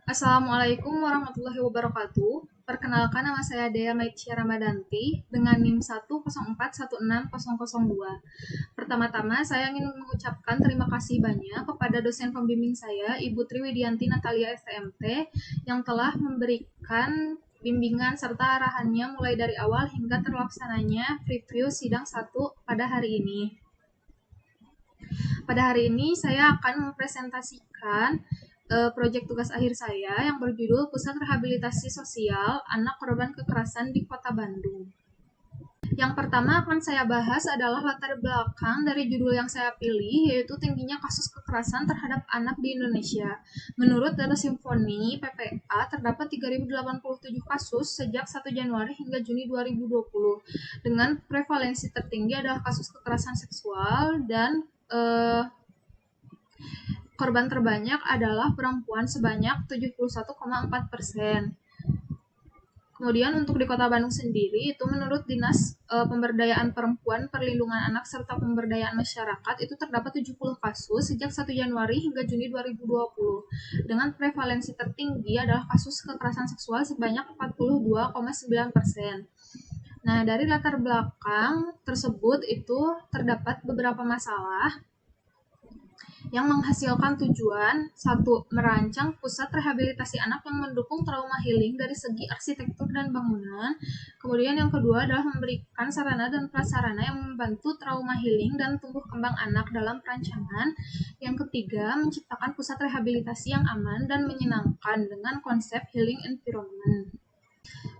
Assalamualaikum warahmatullahi wabarakatuh. Perkenalkan, nama saya Dea Maitsya Ramadanti dengan NIM 104160002. Pertama-tama saya ingin mengucapkan terima kasih banyak kepada dosen pembimbing saya, Ibu Triwidianti Natalia STMT, yang telah memberikan bimbingan serta arahannya mulai dari awal hingga terlaksananya preview sidang 1 pada hari ini. Pada hari ini saya akan mempresentasikan proyek tugas akhir saya yang berjudul Pusat Rehabilitasi Sosial Anak Korban Kekerasan di Kota Bandung. Yang pertama akan saya bahas adalah latar belakang dari judul yang saya pilih, yaitu tingginya kasus kekerasan terhadap anak di Indonesia. Menurut data Simfoni PPA, terdapat 3.087 kasus sejak 1 Januari hingga Juni 2020, dengan prevalensi tertinggi adalah kasus kekerasan seksual dan korban terbanyak adalah perempuan sebanyak 71,4%. Kemudian untuk di Kota Bandung sendiri, itu menurut Dinas Pemberdayaan Perempuan, Perlindungan Anak, serta Pemberdayaan Masyarakat, itu terdapat 70 kasus sejak 1 Januari hingga Juni 2020. Dengan prevalensi tertinggi adalah kasus kekerasan seksual sebanyak 42,9%. Nah, dari latar belakang tersebut itu terdapat beberapa masalah yang menghasilkan tujuan: 1. Merancang pusat rehabilitasi anak yang mendukung trauma healing dari segi arsitektur dan bangunan. Kemudian yang kedua adalah memberikan sarana dan prasarana yang membantu trauma healing dan tumbuh kembang anak dalam perancangan. Yang ketiga, menciptakan pusat rehabilitasi yang aman dan menyenangkan dengan konsep healing environment.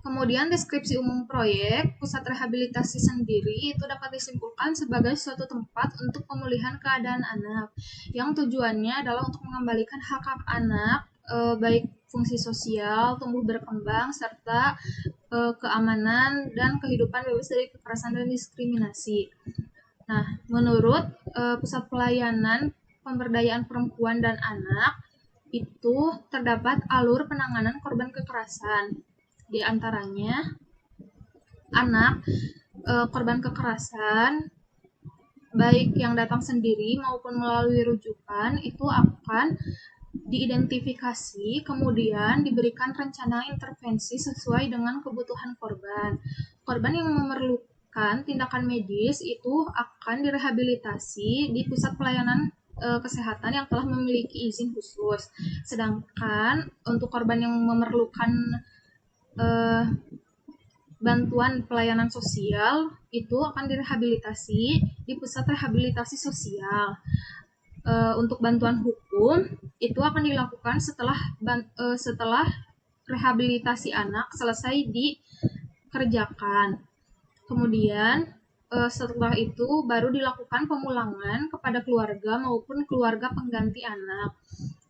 Kemudian deskripsi umum proyek pusat rehabilitasi sendiri itu dapat disimpulkan sebagai suatu tempat untuk pemulihan keadaan anak yang tujuannya adalah untuk mengembalikan hak-hak anak, baik fungsi sosial, tumbuh berkembang, serta keamanan dan kehidupan bebas dari kekerasan dan diskriminasi. Nah, menurut Pusat Pelayanan Pemberdayaan Perempuan dan Anak, itu terdapat alur penanganan korban kekerasan. Di antaranya anak korban kekerasan baik yang datang sendiri maupun melalui rujukan itu akan diidentifikasi, kemudian diberikan rencana intervensi sesuai dengan kebutuhan korban. Korban yang memerlukan tindakan medis itu akan direhabilitasi di pusat pelayanan kesehatan yang telah memiliki izin khusus. Sedangkan untuk korban yang memerlukan bantuan pelayanan sosial itu akan direhabilitasi di pusat rehabilitasi sosial. Untuk bantuan hukum itu akan dilakukan setelah rehabilitasi anak selesai dikerjakan. Kemudian setelah itu baru dilakukan pemulangan kepada keluarga maupun keluarga pengganti anak.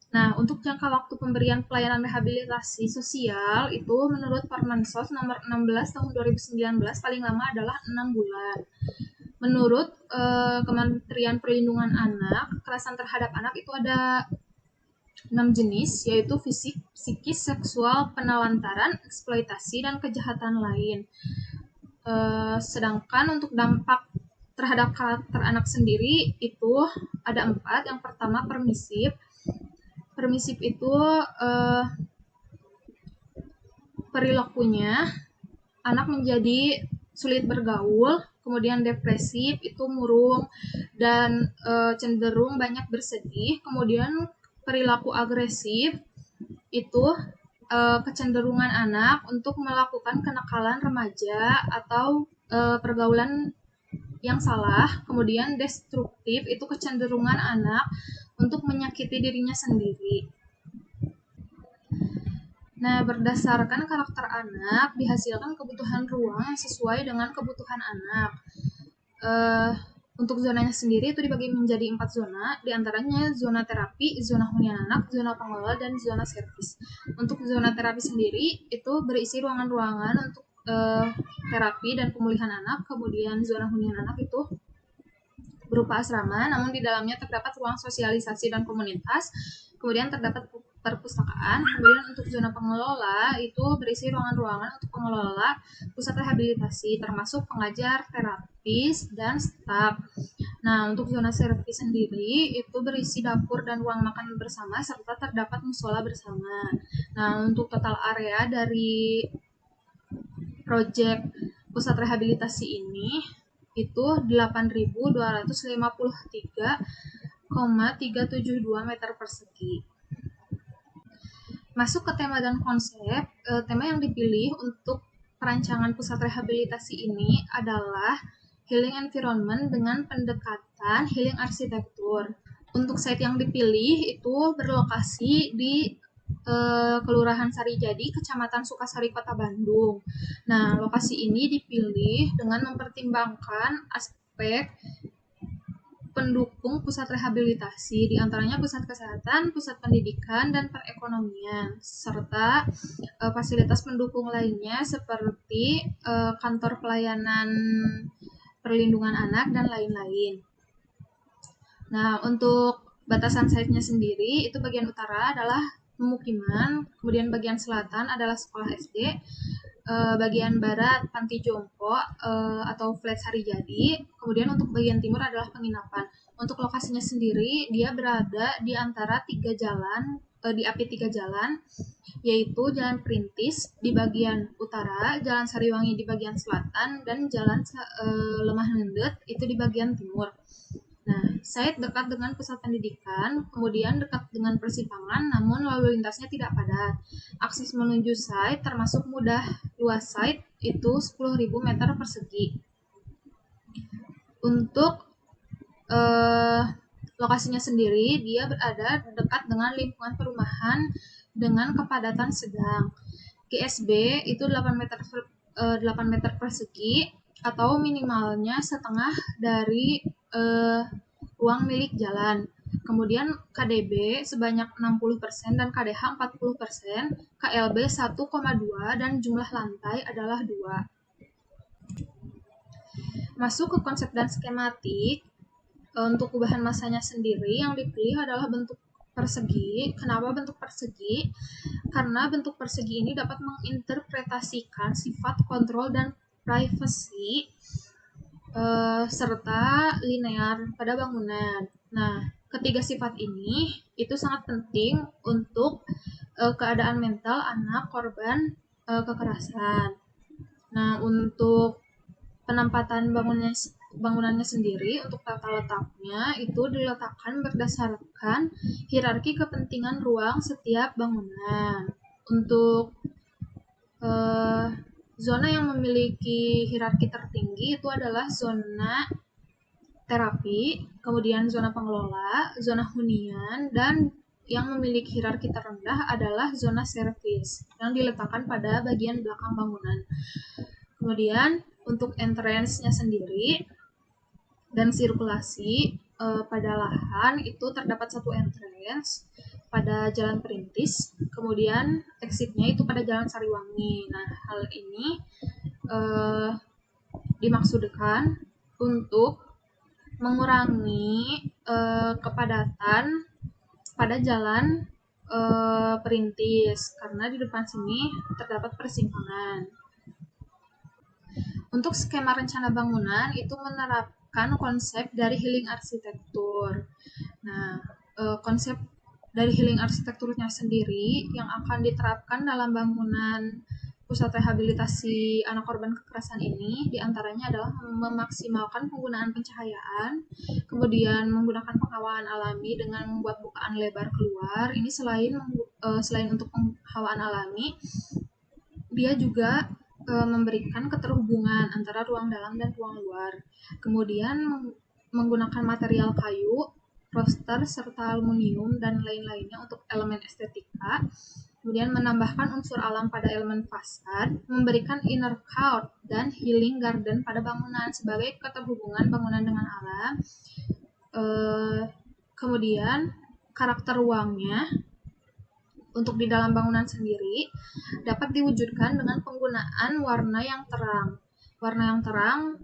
Nah, untuk jangka waktu pemberian pelayanan rehabilitasi sosial itu menurut Permensos nomor 16 tahun 2019 paling lama adalah 6 bulan. Menurut Kementerian Perlindungan Anak, kekerasan terhadap anak itu ada 6 jenis, yaitu fisik, psikis, seksual, penelantaran, eksploitasi, dan kejahatan lain. Sedangkan untuk dampak terhadap karakter anak sendiri itu ada 4. Yang pertama permisif. Permisif itu perilakunya anak menjadi sulit bergaul, kemudian depresif itu murung dan cenderung banyak bersedih. Kemudian perilaku agresif itu kecenderungan anak untuk melakukan kenakalan remaja atau pergaulan yang salah. Kemudian destruktif itu kecenderungan anak untuk menyakiti dirinya sendiri. Nah, berdasarkan karakter anak, dihasilkan kebutuhan ruang yang sesuai dengan kebutuhan anak. Untuk zonanya sendiri itu dibagi menjadi 4 zona, diantaranya zona terapi, zona hunian anak, zona pengelola, dan zona servis. Untuk zona terapi sendiri itu berisi ruangan-ruangan untuk terapi dan pemulihan anak. Kemudian zona hunian anak itu berupa asrama, namun di dalamnya terdapat ruang sosialisasi dan komunitas. Kemudian terdapat perpustakaan. Kemudian untuk zona pengelola itu berisi ruangan-ruangan untuk pengelola pusat rehabilitasi, termasuk pengajar, terapis, dan staf. Nah, untuk zona servis sendiri itu berisi dapur dan ruang makan bersama serta terdapat musola bersama. Nah, untuk total area dari proyek pusat rehabilitasi ini itu 8.253,372 meter persegi. Masuk ke tema dan konsep, tema yang dipilih untuk perancangan pusat rehabilitasi ini adalah healing environment dengan pendekatan healing arsitektur. Untuk site yang dipilih itu berlokasi di Kelurahan Sarijadi, Kecamatan Sukasari, Kota Bandung. Nah, lokasi ini dipilih dengan mempertimbangkan aspek pendukung pusat rehabilitasi, diantaranya pusat kesehatan, pusat pendidikan, dan perekonomian, serta fasilitas pendukung lainnya seperti kantor pelayanan perlindungan anak, dan lain-lain. Nah, untuk batasan site-nya sendiri, itu bagian utara adalah pemukiman, kemudian bagian selatan adalah sekolah SD, bagian barat Panti Jompo atau Flat Sarijadi, kemudian untuk bagian timur adalah penginapan. Untuk lokasinya sendiri, dia berada di antara 3 jalan, di api 3 jalan, yaitu Jalan Perintis di bagian utara, Jalan Sariwangi di bagian selatan, dan Jalan Lemah Nendet itu di bagian timur. Nah, site dekat dengan pusat pendidikan, kemudian dekat dengan persimpangan, namun lalu lintasnya tidak padat. Akses menuju site termasuk mudah. Luas site itu 10.000 meter persegi. Untuk lokasinya sendiri, dia berada dekat dengan lingkungan perumahan dengan kepadatan sedang. GSB itu 8 meter persegi atau minimalnya setengah dari ruang milik jalan. Kemudian KDB sebanyak 60% dan KDH 40%, KLB 1,2 dan jumlah lantai adalah 2. Masuk ke konsep dan skematik. Untuk bahan masanya sendiri yang dipilih adalah bentuk persegi. Kenapa bentuk persegi? Karena bentuk persegi ini dapat menginterpretasikan sifat kontrol dan privacy serta linear pada bangunan. Nah, ketiga sifat ini itu sangat penting untuk keadaan mental anak korban kekerasan. Nah, untuk penempatan bangunannya sendiri, untuk tata letaknya itu diletakkan berdasarkan hierarki kepentingan ruang setiap bangunan. Untuk zona yang memiliki hierarki tertinggi itu adalah zona terapi, kemudian zona pengelola, zona hunian, dan yang memiliki hierarki terendah adalah zona servis yang diletakkan pada bagian belakang bangunan. Kemudian untuk entrance-nya sendiri dan sirkulasi pada lahan itu terdapat satu entrance pada Jalan Perintis, kemudian exit-nya itu pada Jalan Sariwangi. Nah, hal ini dimaksudkan untuk mengurangi kepadatan pada Jalan Perintis karena di depan sini terdapat persimpangan. Untuk skema rencana bangunan itu menerapkan konsep dari healing arsitektur. Nah, konsep dari healing arsitekturnya sendiri yang akan diterapkan dalam bangunan pusat rehabilitasi anak korban kekerasan ini diantaranya adalah memaksimalkan penggunaan pencahayaan, kemudian menggunakan penghawaan alami dengan membuat bukaan lebar keluar. Ini selain untuk penghawaan alami, dia juga memberikan keterhubungan antara ruang dalam dan ruang luar. Kemudian menggunakan material kayu, roster, serta aluminium dan lain-lainnya untuk elemen estetika. Kemudian menambahkan unsur alam pada elemen fasad, memberikan inner court dan healing garden pada bangunan sebagai keterhubungan bangunan dengan alam. Kemudian karakter ruangnya untuk di dalam bangunan sendiri dapat diwujudkan dengan penggunaan warna yang terang. Warna yang terang,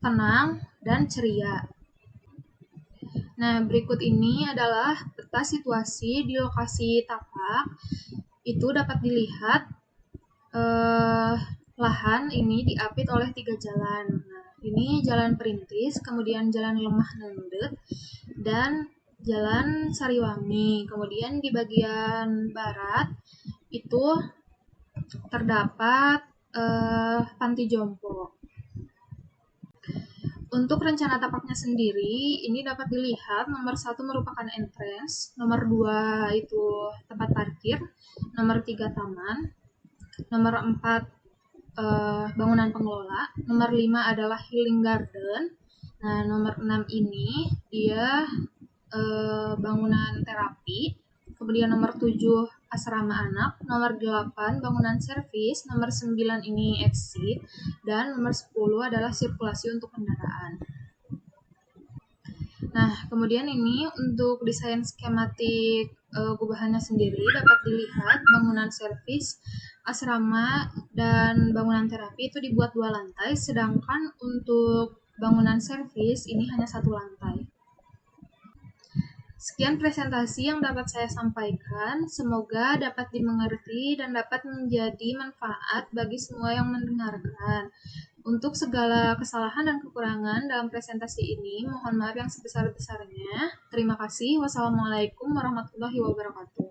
tenang, dan ceria. Nah, berikut ini adalah peta situasi di lokasi tapak. Itu dapat dilihat lahan ini diapit oleh 3 jalan. Nah, ini Jalan Perintis, kemudian Jalan Lemah Nendet, dan Jalan Sariwangi. Kemudian di bagian barat itu terdapat Panti Jompo. Untuk rencana tapaknya sendiri, ini dapat dilihat nomor 1 merupakan entrance, nomor 2 itu tempat parkir, nomor 3 taman, nomor 4 bangunan pengelola, nomor 5 adalah healing garden. Nah, nomor 6 ini dia bangunan terapi. Kemudian nomor 7 asrama anak, nomor 8 bangunan servis, nomor 9 ini exit, dan nomor 10 adalah sirkulasi untuk kendaraan. Nah, kemudian ini untuk desain skematik gubahannya sendiri dapat dilihat bangunan servis, asrama, dan bangunan terapi itu dibuat 2 lantai, sedangkan untuk bangunan servis ini hanya 1 lantai. Sekian presentasi yang dapat saya sampaikan, semoga dapat dimengerti dan dapat menjadi manfaat bagi semua yang mendengarkan. Untuk segala kesalahan dan kekurangan dalam presentasi ini, mohon maaf yang sebesar-besarnya. Terima kasih. Wassalamualaikum warahmatullahi wabarakatuh.